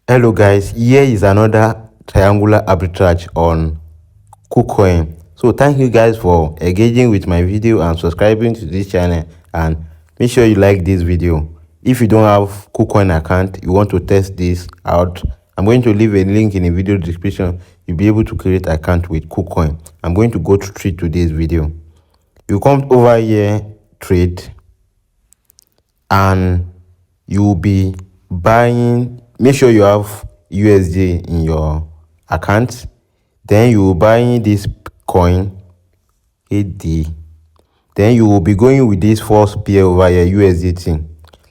Hello guys, here is another triangular arbitrage on Kucoin. So thank you guys for engaging with my video and subscribing to this channel, and make sure you like this video. If you don't have Kucoin account, you want to test this out, I'm going to leave a link in the video description. You'll be able to create account with Kucoin. I'm going to go through today's video. You come over here, trade, and you will be buying. Make sure you have USD in your account. Then you will buying this coin AD. Then you will be going with this first pair over here, USDT.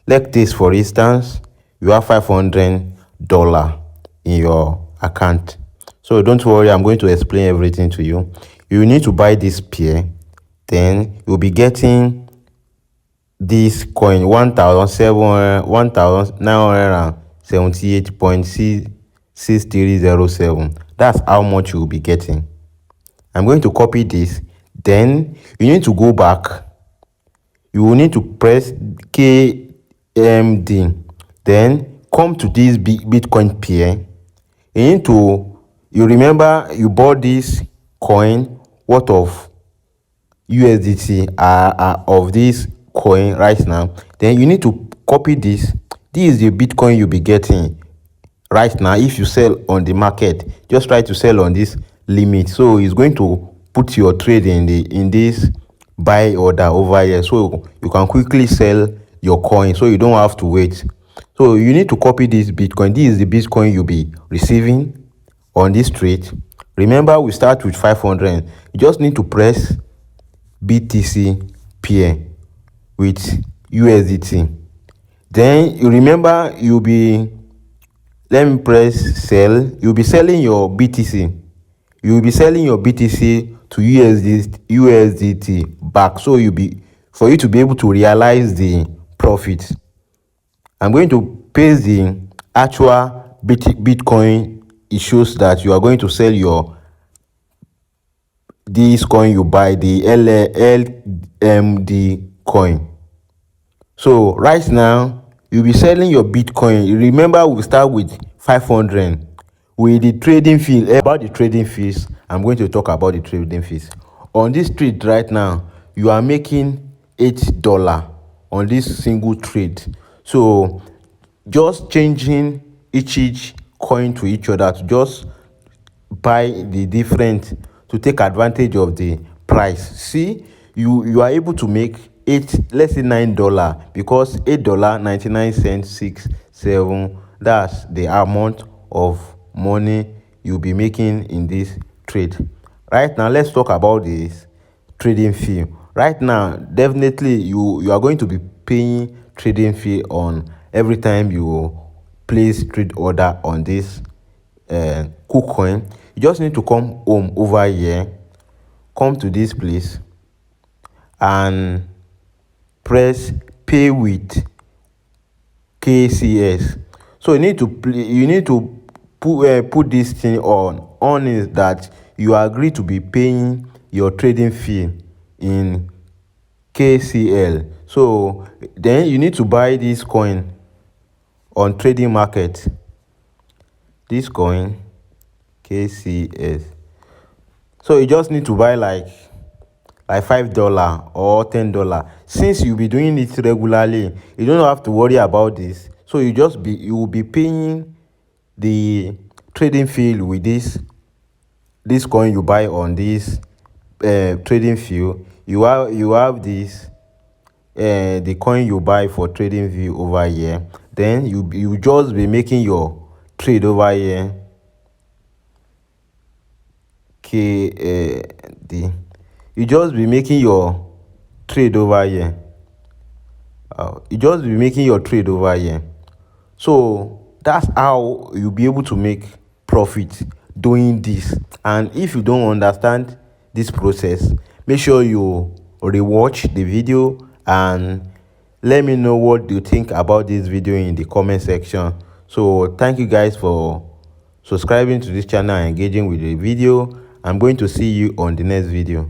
Like this, for instance, you have $500 in your account. So don't worry, I'm going to explain everything to you. You need to buy this pair. Then you'll be getting this coin 1978.6307. That's how much you'll be getting. I'm going to copy this. Then you need to go back. You will need to press KMD. Then come to this Bitcoin pair. You remember you bought this coin worth of USDT of this coin right now. Then you need to copy this. This is the Bitcoin you'll be getting right now. If you sell on the market, just try to sell on this limit. So it's going to put your trade in this buy order over here, so you can quickly sell your coin, so you don't have to wait. So you need to copy this Bitcoin. This is the Bitcoin you'll be receiving on this trade. Remember, we start with 500. You just need to press BTC pair with USDT. Then you remember, let me press sell. You'll be selling your BTC. You'll be selling your BTC to USDT back. So for you to be able to realize the profit. I'm going to paste the actual Bitcoin. It shows that you are going to sell this coin you buy, the LMD coin. So right now you'll be selling your Bitcoin. Remember, we start with 500 with the trading fee. About the trading fees, I'm going to talk about the trading fees. On this trade right now, you are making $8 on this single trade. So just changing each coin to each other, to just buy the different, to take advantage of the price. See, you are able to make let's say $9, because $8.99.67, that's the amount of money you'll be making in this trade. Right now, let's talk about this trading fee. Right now, definitely you are going to be paying trading fee on every time you place trade order on this Kucoin. You just need to come home over here, come to this place, and press pay with KCS. So you need to put this thing on is that you agree to be paying your trading fee in KCL. So then you need to buy this coin on trading market. This coin KCS. So you just need to buy like $5 or $10. Since you'll be doing it regularly, you don't have to worry about this. So you will be paying the trading fee with this coin you buy on this trading fee. You have this the coin you buy for trading fee over here. Then you just be making your trade over here. KD. You just be making your trade over here. So that's how you'll be able to make profit doing this. And if you don't understand this process, make sure you rewatch the video and let me know what you think about this video in the comment section. So thank you guys for subscribing to this channel and engaging with the video. I'm going to see you on the next video.